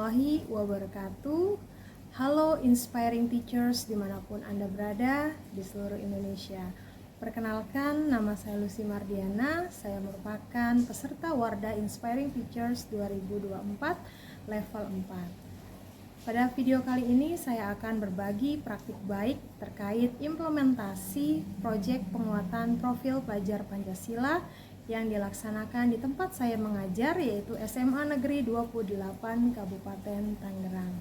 warahmatullahi wabarakatuh. Halo Inspiring Teachers dimanapun Anda berada di seluruh Indonesia. Perkenalkan, nama saya Lucy Mardiana. Saya merupakan peserta Wardah Inspiring Teachers 2024 level 4. Pada video kali ini saya akan berbagi praktik baik terkait implementasi proyek penguatan profil pelajar Pancasila yang dilaksanakan di tempat saya mengajar, yaitu SMA Negeri 28 Kabupaten Tangerang.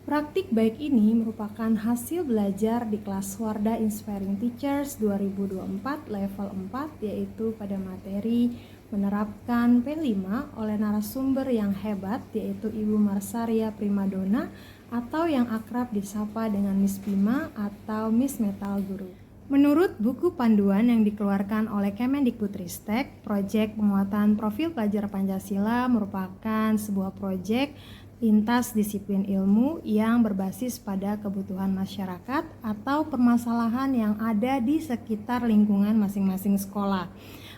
Praktik baik ini merupakan hasil belajar di kelas Wardah Inspiring Teachers 2024 level 4, yaitu pada materi menerapkan P5 oleh narasumber yang hebat, yaitu Ibu Marsaria Primadona atau yang akrab disapa dengan Miss Bima atau Miss Metal Guru. Menurut buku panduan yang dikeluarkan oleh Kemendikbudristek, proyek penguatan profil pelajar Pancasila merupakan sebuah proyek lintas disiplin ilmu yang berbasis pada kebutuhan masyarakat atau permasalahan yang ada di sekitar lingkungan masing-masing sekolah.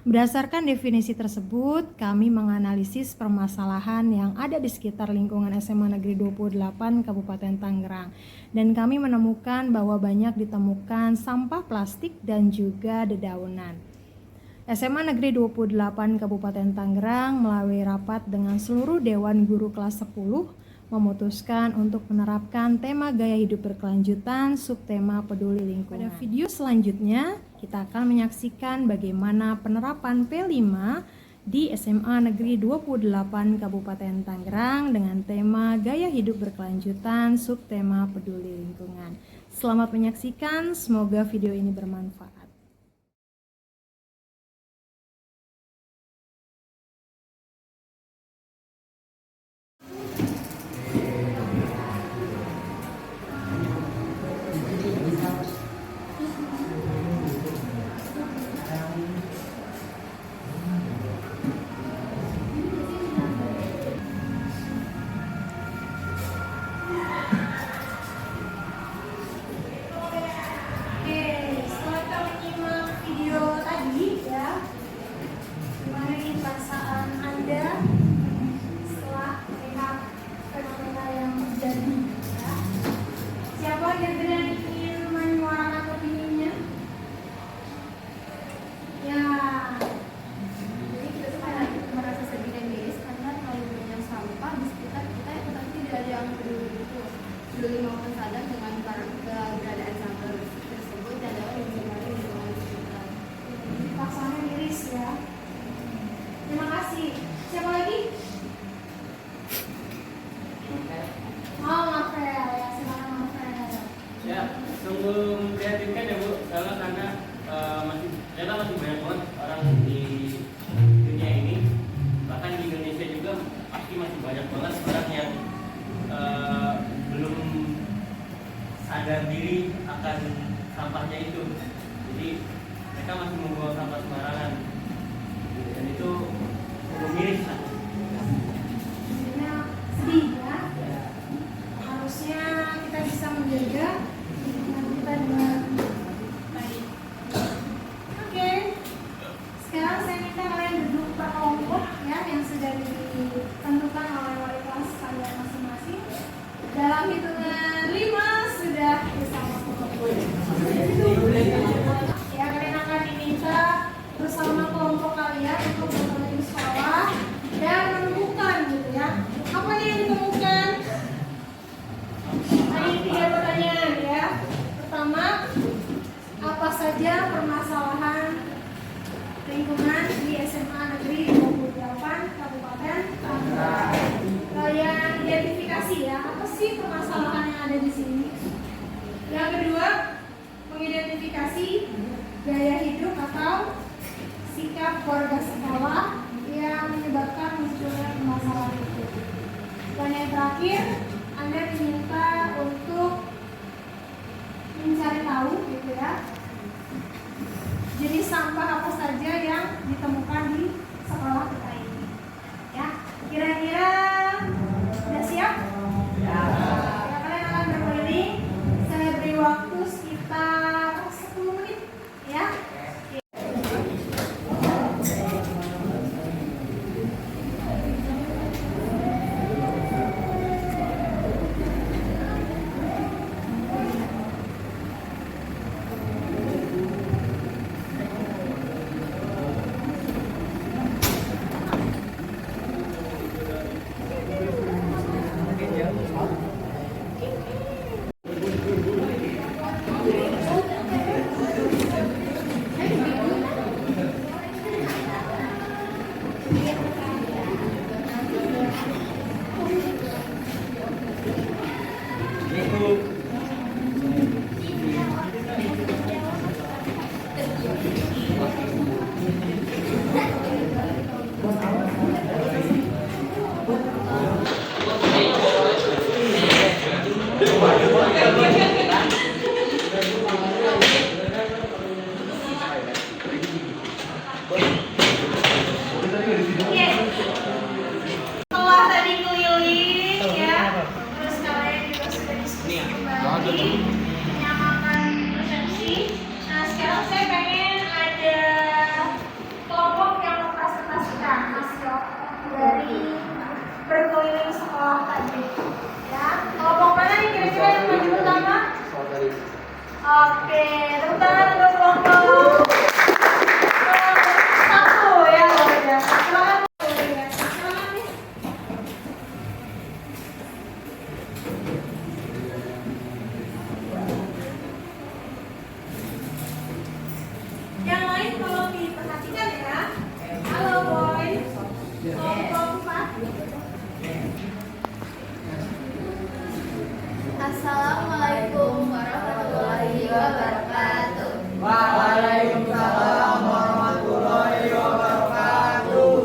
Berdasarkan definisi tersebut, kami menganalisis permasalahan yang ada di sekitar lingkungan SMA Negeri 28 Kabupaten Tangerang, dan kami menemukan bahwa banyak ditemukan sampah plastik dan juga dedaunan. SMA Negeri 28 Kabupaten Tangerang melalui rapat dengan seluruh Dewan Guru kelas 10 memutuskan untuk menerapkan tema gaya hidup berkelanjutan subtema peduli lingkungan. Pada video selanjutnya kita akan menyaksikan bagaimana penerapan P5 di SMA Negeri 28 Kabupaten Tangerang dengan tema gaya hidup berkelanjutan subtema peduli lingkungan. Selamat menyaksikan, semoga video ini bermanfaat. Peduli maupun sadar dengan keberadaan sampah tersebut dan dapat mencemari lingkungan sekitar. Paksanya miris ya. Terima kasih. Siapa lagi? Oh, Mafrel ya, silakan Mafrel. Ya, sungguh memprihatinkan ya Bu, karena ternyata masih banyak banget orang di dunia ini, bahkan di Indonesia juga pasti masih banyak banget orang yang belum sadar diri akan sampahnya itu. Jadi mereka masih membuang sampah sembarangan, dan itu sungguh miris lah. Sedih ya. Harusnya kita bisa menjaga lingkungan kita dengan baik. Oke. Sekarang saya minta kalian duduk per kelompok ya, yang sudah ditentukan oleh wali kelas kalian masing-masing. Dalam hitungan 5 sudah bersama kelompok. Ya, kalian akan diminta bersama kelompok kalian untuk berkeliling sekolah dan menemukan gitu ya. Apa nih yang ditemukan? Ada 3 pertanyaan ya. Pertama, apa saja permasalahan lingkungan di SMA Negeri 28 Kabupaten Tangerang? Kalian identifikasi ya, apa sih permasalahan yang ada di sini? Yang kedua, mengidentifikasi gaya hidup atau sikap warga sekolah yang menyebabkan munculnya permasalahan itu. Dan yang terakhir, Anda diminta untuk mencari tahu gitu ya, jenis sampah apa saja yang ditemukan di sekolah kita ini. Ya, kira-kira sudah siap? Ya, kalian akan berkeliling. Saya beri waktu sekitar 10 menit ya. Oke, tepuk tangan untuk kelompok satu ya, luar biasa. Silakan. Silakan, Miss. Yang lain tolong diperhatikan ya. Halo boy. Kelompok 4. Assalamualaikum warahmatullahi wabarakatuh. Waalaikumsalam warahmatullahi wabarakatuh.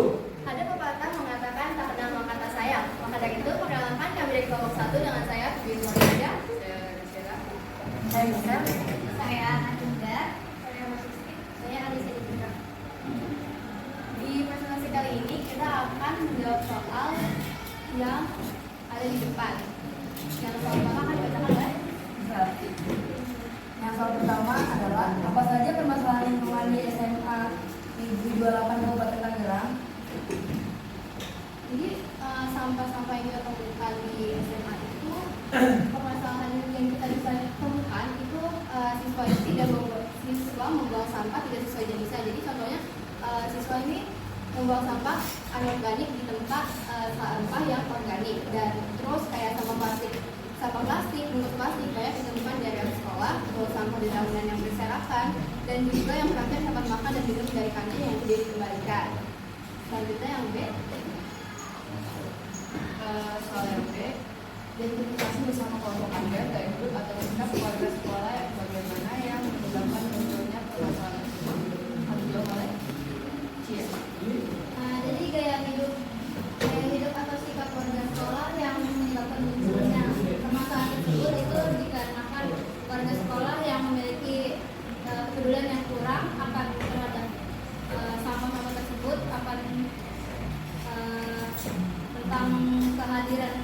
Ada pepatah mengatakan tak kenal maka kata sayang. Maka dari itu perkenalkan kami dari kelompok 1 dengan saya Bintang Raja. Saya Michelle. Saya Ananda. Saya Masuski. Saya Alisa Indra. Di presentasi kali ini kita akan menjawab soal yang ada di depan. Yang soal pertama akan dibacakan oleh Yang soal pertama adalah apa saja permasalahan lingkungan di SMA Negeri 28 Kabupaten Tangerang? Jadi sampah-sampah yang kita temukan di SMA itu permasalahan yang kita bisa temukan itu siswa membuang sampah tidak sesuai jenisnya. Jadi contohnya siswa ini membuang sampah anorganik di tempat sampah yang organik, dan terus kayak sampah plastik, bungkus plastik banyak ditemukan di area sekolah, terus sampah di bangunan yang berserakan, dan juga yang terakhir tempat makan dan minum dari kantin yang tidak dikembalikan. Selanjutnya yang B. Soal yang B, identifikasi bersama kelompok Anda gaya hidup atau sikap keluarga sekolah bagaimana yang menyebabkan munculnya permasalahan tersebut. Akan dijawab oleh Cia. Jadi gaya hidup atau sikap warga sekolah yang menyebabkan munculnya permasalahan tersebut itu dikarenakan warga sekolah yang memiliki kepedulian yang kurang akan terhadap sampah-sampah tersebut, akan tentang kehadiran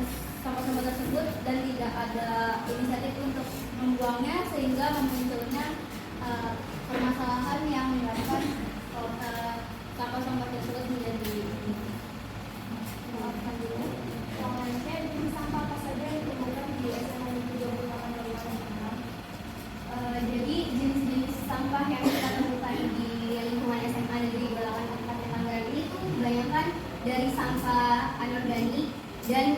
sampah-sampah tersebut, dan tidak ada inisiatif untuk membuangnya, sehingga memunculnya permasalahan yang menyebabkan sampah-sampah tersebut menjadi Selanjutnya, jenis sampah apa saja yang ditemukan di SMA Negeri 28 Kabupaten Tangerang? jadi jenis-jenis sampah yang kita temukan di lingkungan SMA Negeri 28 Kabupaten Tangerang ini tuh kebanyakan dari sampah anorganik dan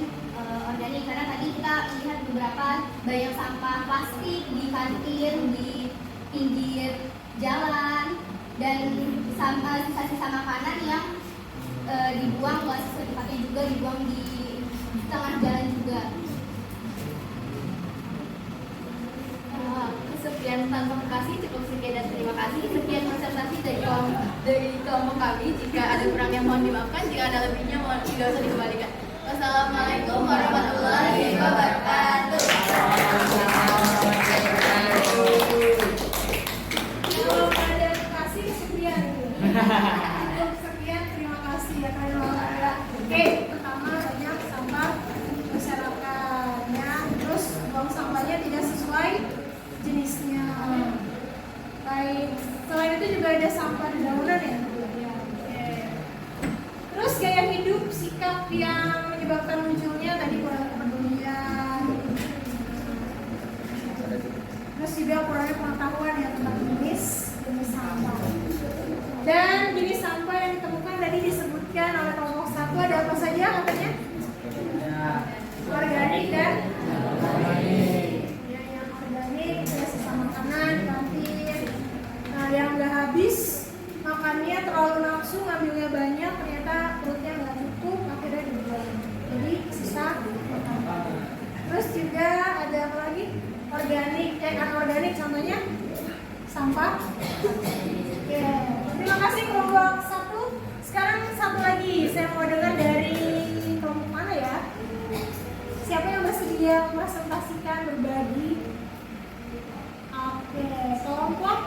organik, karena tadi kita lihat beberapa banyak sampah plastik di kantin, di pinggir jalan, dan sisa-sisa makanan yang dibuang nggak sesuai tempatnya, juga dibuang di tengah jalan juga. Sekian presentasi, cukup sekian dan terima kasih. Sekian presentasi dari kelompok kami. Jika ada kurangnya mohon dimaafkan, jika ada lebihnya mohon tidak usah dikembalikan. Wassalamualaikum warahmatullahi wabarakatuh. Kalau ada kasih sekian. Sekian, terima kasih ya kalian olahraga. Oke, pertama banyak sampah masyarakatnya, terus buang sampahnya tidak sesuai jenisnya. Baik, selain itu juga ada sampah di bangunan ya. Oke. Terus gaya hidup, sikap yang menyebabkan munculnya tadi kurang kepedulian. Terus juga kurangnya pengetahuan ya tentang jenis sampah. Dan jenis sampah yang ditemukan tadi disebutkan oleh kelompok 1 ada apa saja katanya? Organik dan ya, yang organik ya sisa makanan kantin. Nah, yang nggak habis makannya terlalu nafsu, ngambilnya banyak, ternyata perutnya nggak cukup, akhirnya dibuang. Jadi sisa makanan. Terus juga ada apa lagi? Organik, anorganik, contohnya sampah. Oke, terima kasih kelompok 1. Sekarang satu lagi, saya mau dengar dari kelompok mana ya? Siapa yang bersedia mempresentasikan, berbagi? Oke, kelompok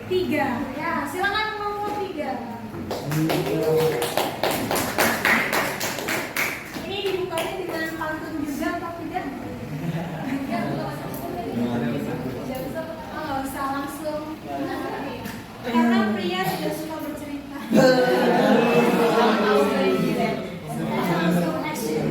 3. Ya, silakan kelompok 3. Ini dibukanya dengan pantun juga atau tidak? Oh, usah langsung. Karena pria tidak suka bercerita. Langsung action.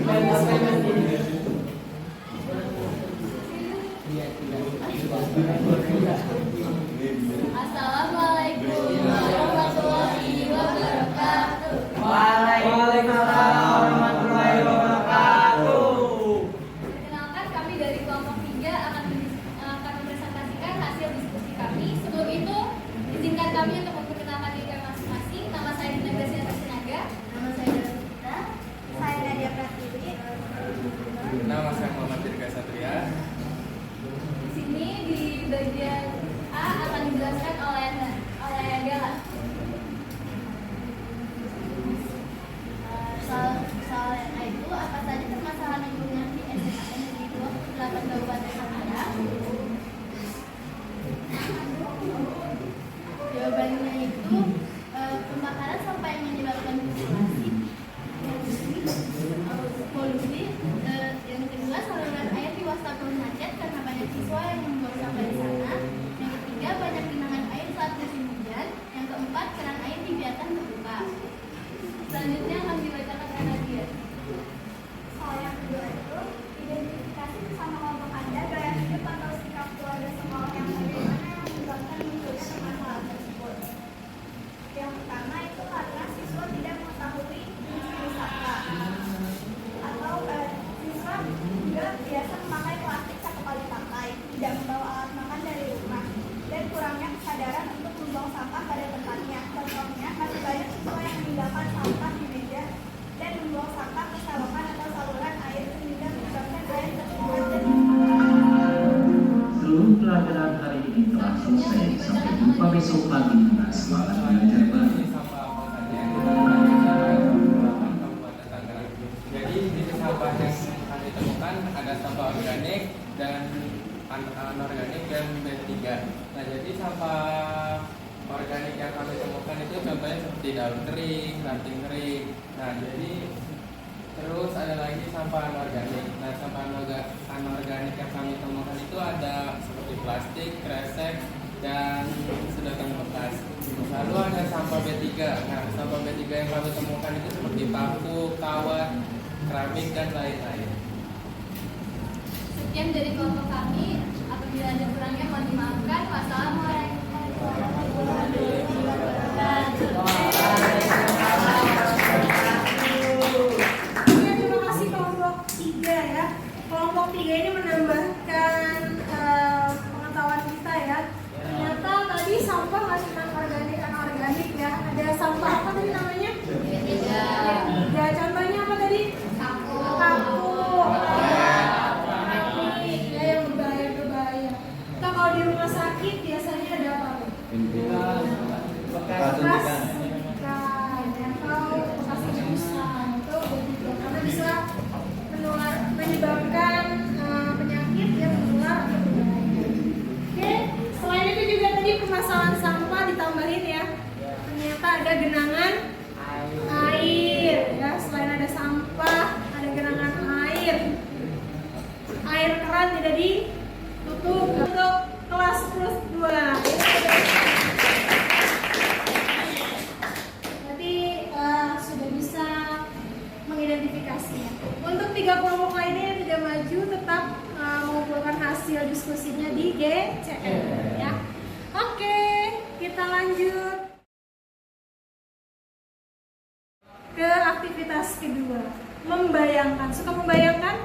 selesai sampai jumpa besok pagi. Selamat belajar baru. Jadi di sampah yang kami temukan ada sampah organik dan anorganik dan B3. Nah, jadi sampah organik yang kami temukan itu contohnya seperti daun kering, ranting kering. Nah, jadi terus ada lagi sampah anorganik. Nah, sampah anorganik yang kami temukan itu ada seperti plastik, kresek, dan sedotan bekas. Lalu ada sampah B3. Nah, sampah B3 yang kami temukan itu seperti paku, kawat, keramik, dan lain-lain. Sekian dari kelompok kami. Apabila ada kurangnya mohon dimaafkan. Wassalamualaikum warahmatullahi wabarakatuh. Ya, terima kasih kelompok 3 ya. Kelompok 3 ini menambahkan pengetahuan kita ya. Ternyata tadi sampah nggak cuma organik anorganik ya. Ada sampah apa tadi namanya? Ya, contohnya apa tadi? Kaku, keramik, ya yang berbahaya. Kita kalau di rumah sakit biasanya ada apa? Bekas atau bekas infusan itu begitu karena bisa menyebabkan penyakit yang menular atau berbahaya. Oke, selain itu juga tadi permasalahan sampah ditambahin ya. Ternyata ada genangan air ya. Selain ada sampah, ada genangan air. Air keran tidak ditutup. Untuk kelas plus 2. Sudah bisa mengidentifikasinya. Untuk 3 kelompok lainnya yang tidak maju tetap mengumpulkan hasil diskusinya di GCM ya. Oke, kita lanjut ke aktivitas kedua. Membayangkan. Suka membayangkan?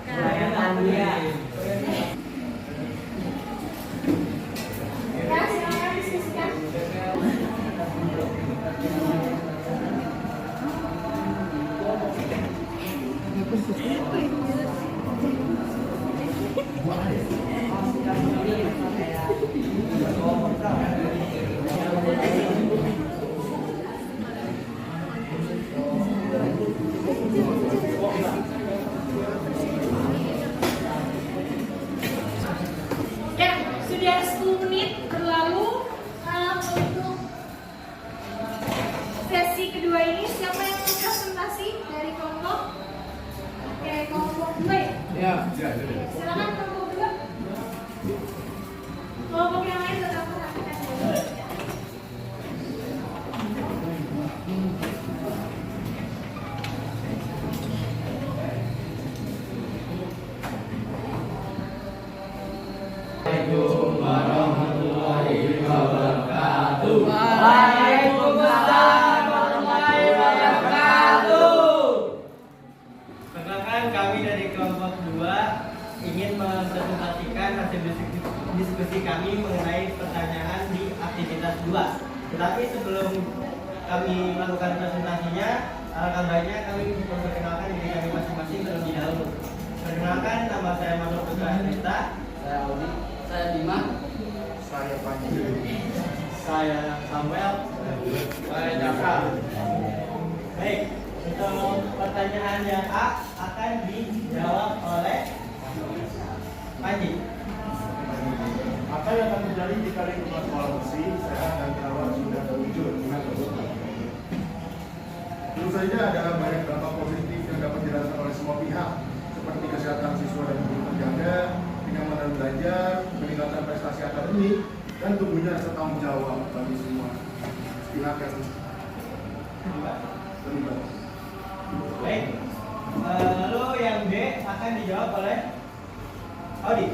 Membayangkan ya. Ya, silakan diskusikan. Ya, sudah 10 menit berlalu untuk sesi kedua ini. Siapa yang mau presentasi dari kelompok? Oke, kelompok 2 ya? Silakan kelompok 2. Kelompok yang lain tetap perhatikan dulu. Assalamualaikum warahmatullahi wabarakatuh. Waalaikumsalam warahmatullahi wabarakatuh. Perkenalkan, kami dari kelompok 2 ingin mempresentasikan hasil diskusi kami mengenai pertanyaan di aktivitas 2. Tetapi sebelum kami melakukan presentasinya, alangkah baiknya kami memperkenalkan diri kami masing-masing terlebih dahulu. Perkenalkan, nama saya Manur Putra Hendrita. Saya Audi, saya Bima, Saya Panji. Saya Samuel. Saya Jaka. Baik, untuk pertanyaan yang A akan dijawab oleh Panji. Apa yang akan terjadi jika lingkungan sekolah bersih, sehat, dan terawat sudah terwujud? Tentu saja ada banyak dampak positif yang dapat dirasakan oleh semua pihak, seperti kesehatan siswa dan guru terjaga, kenyamanan belajar, peningkatan prestasi akademik, dan tumbuhnya rasa tanggung jawab bagi semua pihak yang terlibat. Baik, lalu yang B akan dijawab oleh Audi.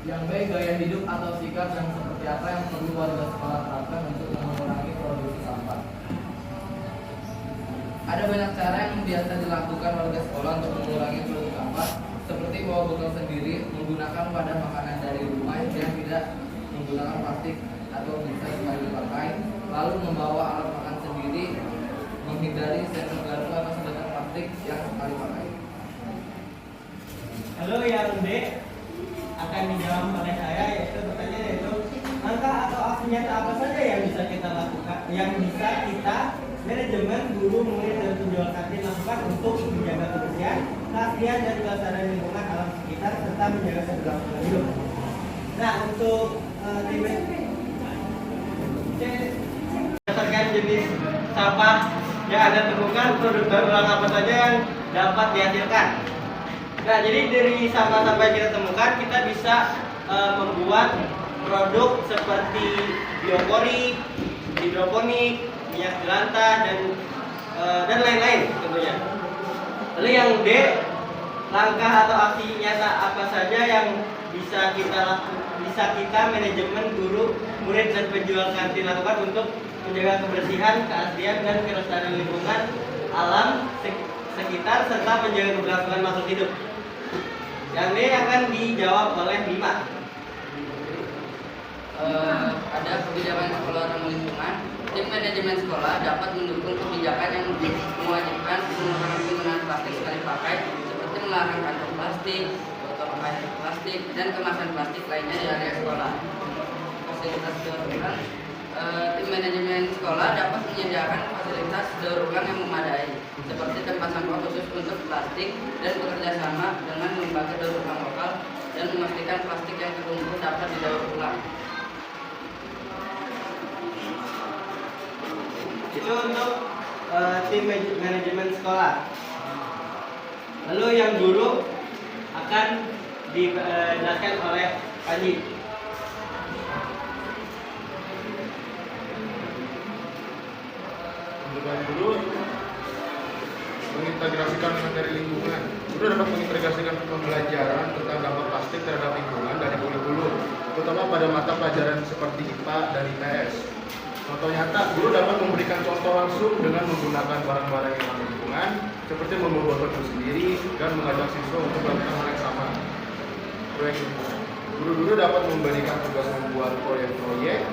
yang B, gaya hidup atau sikap yang seperti apa yang perlu warga sekolah terapkan untuk mengurangi produksi sampah. Ada banyak cara yang biasa dilakukan warga sekolah untuk mengurangi produksi sampah, seperti bawa bekal sendiri, menggunakan wadah makanan dari rumah yang tidak menggunakan plastik atau bisa sekali dipakai, lalu membawa alat makan sendiri, menghindari sendok garpu atau sedotan plastik yang sekali pakai. Lalu yang D akan akan dijawab oleh saya, yaitu pertanyaan yaitu langkah atau aksi nyata apa saja yang bisa kita lakukan, yang bisa kita manajemen, guru, murid, dan penjual kantin lakukan untuk menjaga kebersihan, keaslian, dan kelestarian lingkungan alam sekitar serta menjaga keberlangsungan hidup. Nah, untuk tim berdasarkan jenis sampah yang ada temukan, produk daur ulang apa saja yang dapat dihasilkan. Nah, jadi dari sampah-sampah yang kita temukan, kita bisa membuat produk seperti biopori, hidroponik, minyak jelantah, dan lain-lain tentunya. Lalu yang D, langkah atau aksi nyata apa saja yang bisa kita manajemen, guru, murid, dan penjual kantin lakukan untuk menjaga kebersihan, keaslian, dan kelestarian lingkungan alam sekitar serta menjaga keberlangsungan makhluk hidup. Yang D akan dijawab oleh Bima. Ada kebijakan sekolah ramah lingkungan. Tim manajemen sekolah dapat mendukung kebijakan yang mewajibkan penggunaan plastik sekali pakai, seperti melarang kantong plastik, botol air plastik, dan kemasan plastik lainnya di area sekolah. Fasilitas daur ulang. Tim manajemen sekolah dapat menyediakan fasilitas daur ulang yang memadai, seperti tempat sampah khusus untuk plastik, dan bekerja sama dengan lembaga daur ulang lokal dan memastikan plastik yang terkumpul dapat didaur ulang. Itu untuk tim manajemen sekolah. Lalu yang guru akan dijelaskan oleh Panji. Guru mengintegrasikan materi lingkungan. Guru dapat mengintegrasikan pembelajaran tentang dampak plastik terhadap lingkungan dari hulu-hulu, terutama pada mata pelajaran seperti IPA dan IPS. Contoh nyata, guru dapat memberikan contoh langsung dengan menggunakan barang-barang yang ramah lingkungan, seperti membawa botol sendiri dan mengajak siswa untuk melakukan hal yang sama. Proyek lingkungan. Guru-guru dapat memberikan tugas membuat proyek-proyek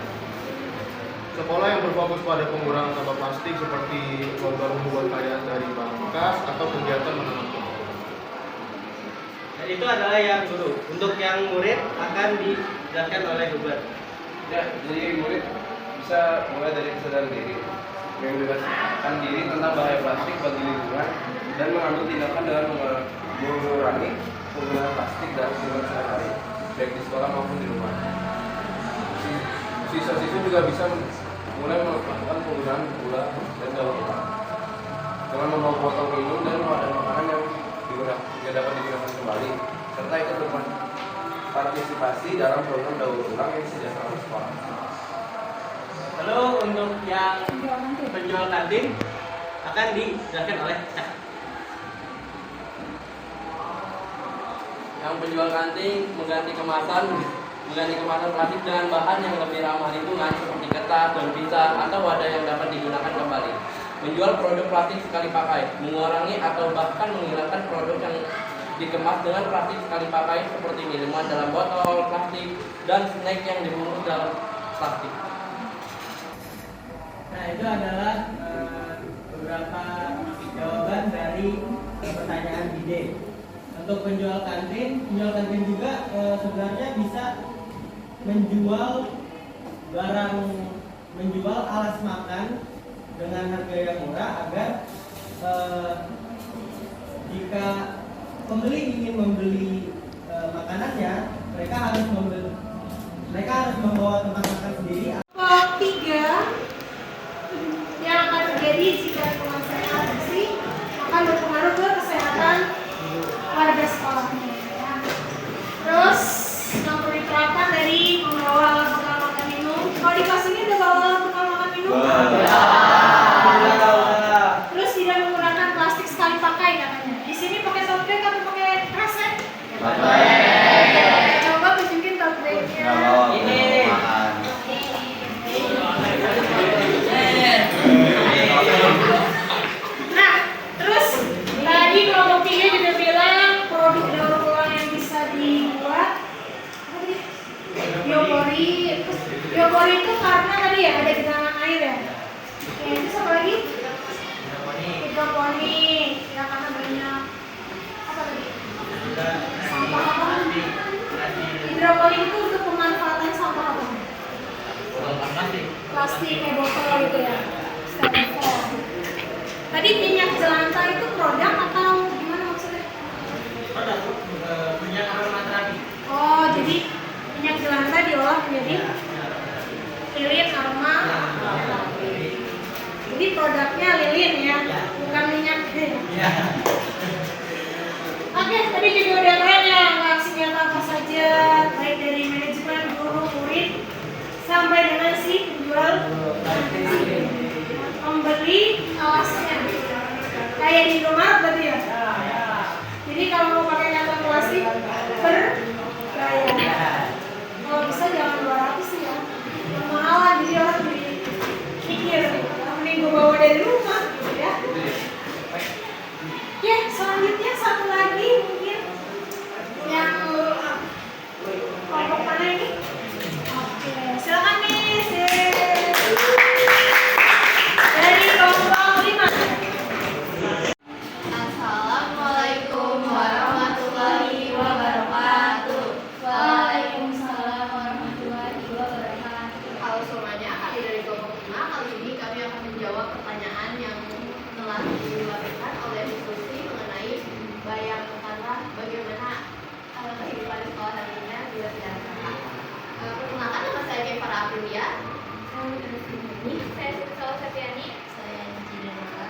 sekolah yang berfokus pada pengurangan sampah plastik, seperti lomba membuat karya dari bahan bekas atau kegiatan menanam pohon. Dan itu adalah yang guru. Untuk yang murid akan dijelaskan oleh Hubert. Ya, jadi murid bisa mulai dari kesadaran diri, membebaskan diri tentang bahaya plastik bagi lingkungan, dan mengambil tindakan dengan mengurangi penggunaan plastik dalam kehidupan sehari-hari, baik di sekolah maupun di rumah. Siswa-siswa juga bisa mulai melakukan penggunaan gula dan daur ulang dengan membawa botol minum dan wadah makanan yang dapat digunakan kembali, serta ikut berpartisipasi dalam program daur ulang yang disediakan oleh sekolah. Lalu untuk yang penjual kantin akan dijelaskan oleh Cak. Yang penjual kantin mengganti kemasan plastik dengan bahan yang lebih ramah lingkungan seperti kertas, daun pisang, atau wadah yang dapat digunakan kembali. Menjual produk plastik sekali pakai, mengurangi atau bahkan menghilangkan produk yang dikemas dengan plastik sekali pakai seperti minuman dalam botol plastik dan snack yang dibungkus dalam plastik. Nah, itu adalah beberapa jawaban dari pertanyaan ide. Untuk penjual kantin juga sebenarnya bisa menjual alas makan dengan harga yang murah agar jika pembeli ingin membeli makanannya, mereka harus membawa tempat makan sendiri. Tiga yang akan terjadi jika kemasan bersih akan berpengaruh ke kesehatan warga sekolahnya. Ya. Terus yang perlu diterapkan dari membawa alat bekal makan minum. Kalau di kelas ini udah bawa alat bekal makan minum? Terus tidak menggunakan plastik sekali pakai katanya. Di sini pakai tote bag atau pakai kresek? Coba tunjukin tote bagnya. Ini. Nah, terus tadi kelompok 3 juga bilang produk daur ulang yang bisa dibuat biopori. Biopori itu karena tadi ya ada genangan air ya. Oke, terus apa lagi? Hidroponik. Ya karena banyak apa tadi? Sampah apa? membeli kaosnya kayak di Indomaret berarti ya? Jadi kalau mau pakai kantong plastik berbayar. Kalau bisa jangan 200 sih ya, mahalan, jadi orang pikir mending gue bawa dari rumah gitu ya. Oke, selanjutnya satu lagi mungkin yang kelompok mana ini? Oke, silakan nih dari kelompok 5. Assalamualaikum warahmatullahi wabarakatuh. Waalaikumsalam warahmatullahi wabarakatuh. Halo semuanya, kami dari kelompok 5. Kali ini kami akan menjawab pertanyaan yang telah dilakukan oleh diskusi mengenai bayangkanlah bagaimana kehidupan sekolah nantinya bila tidak ada kakak. Perkenalkan, nama saya Kevara Aprilia. Saya Suksawa Septiani. Saya Jina Nala.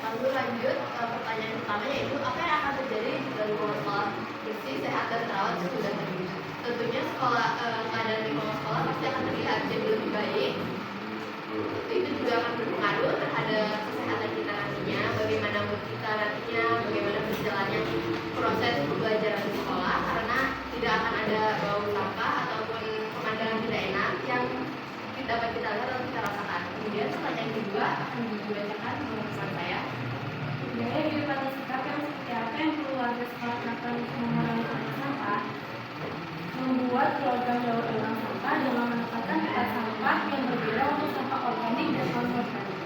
Lalu lanjut pertanyaan pertama, yaitu apa yang akan terjadi jika lingkungan sekolah bersih, sehat, dan terawat sudah terwujud. Tentunya keadaan lingkungan sekolah pasti akan terlihat jadi lebih baik. Itu juga akan berpengaruh terhadap kesehatan kita nantinya, bagaimana mood kita nantinya, bagaimana berjalannya proses pembelajaran di sekolah, karena tidak akan ada bau sampah ataupun pemandangan tidak enak yang dapat kita lihat atau kita rasakan. Kemudian pertanyaan kedua akan dibacakan menurut teman saya. Gaya hidup atau sikap yang seperti apa yang perlu warga sekolah lakukan untuk mengurangi sampah? Membuat program daur ulang sampah dengan menempatkan tempat sampah yang berbeda untuk sampah organik dan non-organik.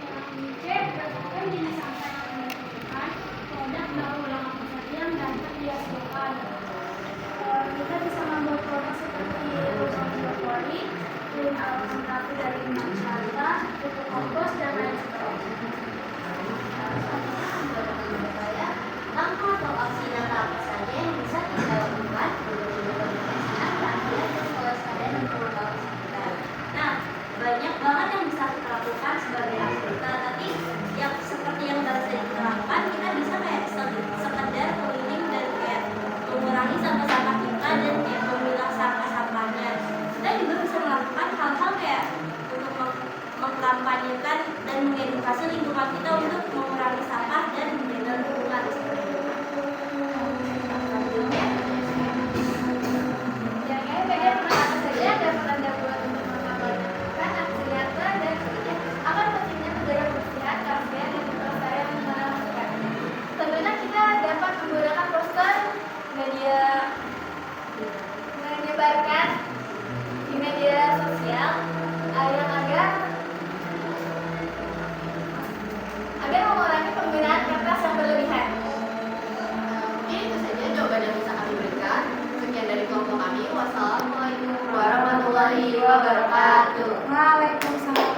Yang C, berdasarkan jenis sampah yang dibutuhkan, produk daur ulang apa saja yang dapat dihasilkan. Kita bisa membuat produk seperti lubang brokoli, lilin alkohol dari minyak salsa, pupuk kompos, dan lain sebagainya. Langkah atau aksi nyata apa saja yang bisa kita lakukan untuk meningkatkan perhatian kelestarian dan pengembangan sekitar. Nah, banyak banget yang bisa kita lakukan sebagai aksi kita. Tapi yang seperti yang baru saja kita lakukan, kita bisa kayak sekedar keliling dan kayak mengurangi sampah-sampah kita dan kayak memilah sampah-sampahnya. Kita juga bisa melakukan hal-hal kayak untuk mengkampanyekan dan mengedukasi lingkungan kita untuk mengurangi sampah dan menjaga lingkungan. Menyebarkan di media sosial agar mengurangi penggunaan kertas yang berlebihan. Mungkin itu saja jawaban yang bisa kami berikan. Sekian dari kelompok kami. Wassalamualaikum warahmatullahi wabarakatuh. Waalaikumsalam.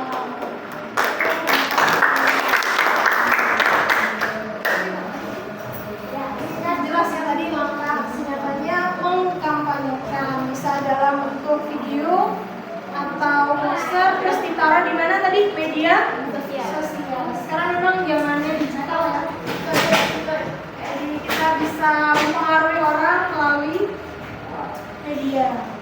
Jelas ya tadi langkah senjatanya mengkampanyekan, bisa dalam bentuk video atau poster, terus ditaruh di mana tadi, media sosial. Sekarang memang zamannya digital ya, jadi kita bisa mempengaruhi orang melalui media.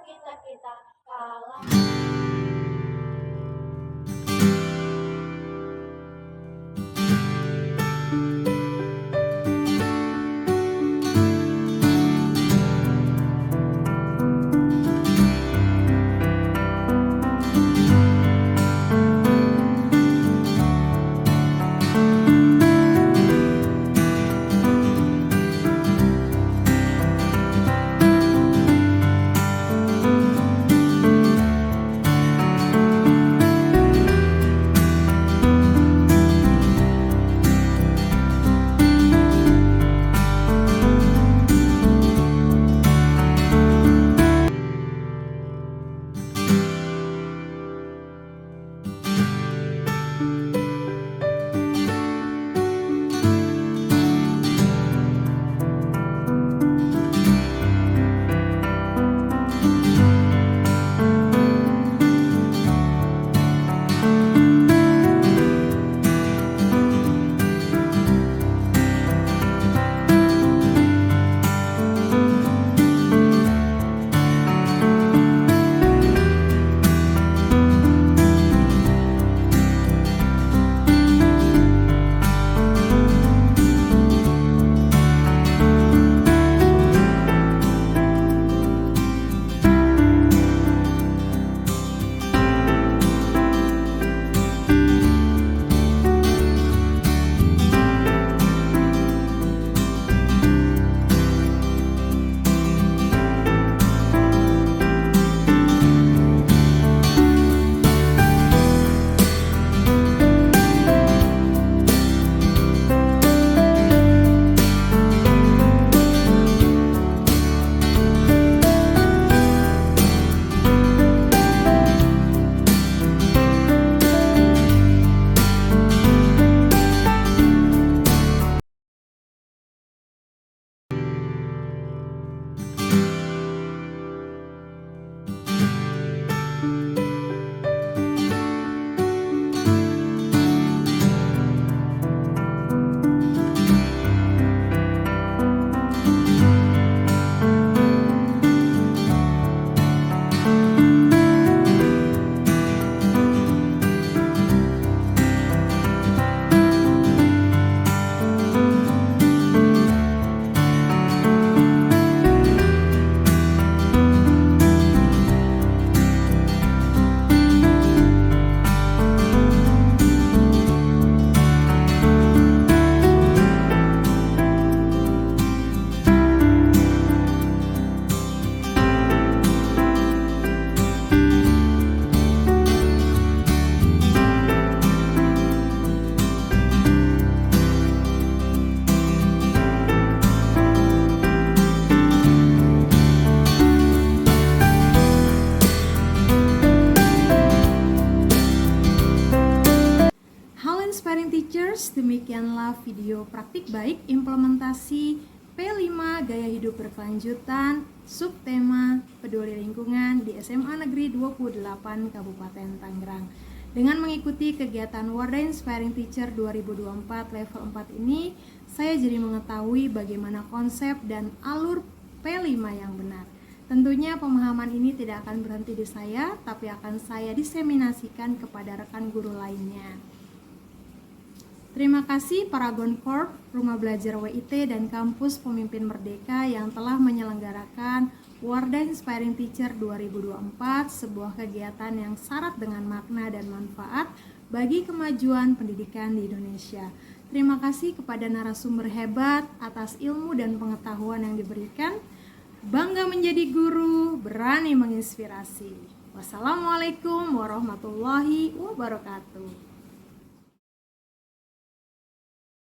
kita kalah. Demikianlah video praktik baik implementasi P5 Gaya Hidup Berkelanjutan subtema Peduli Lingkungan di SMA Negeri 28 Kabupaten Tangerang. Dengan mengikuti kegiatan Wardah Inspiring Teacher 2024 level 4 ini, saya jadi mengetahui bagaimana konsep dan alur P5 yang benar. Tentunya pemahaman ini tidak akan berhenti di saya, tapi akan saya diseminasikan kepada rekan guru lainnya. Terima kasih Paragon Corp, Rumah Belajar WIT, dan Kampus Pemimpin Merdeka yang telah menyelenggarakan Wardah Inspiring Teacher 2024, sebuah kegiatan yang syarat dengan makna dan manfaat bagi kemajuan pendidikan di Indonesia. Terima kasih kepada narasumber hebat atas ilmu dan pengetahuan yang diberikan. Bangga menjadi guru, berani menginspirasi. Wassalamualaikum warahmatullahi wabarakatuh.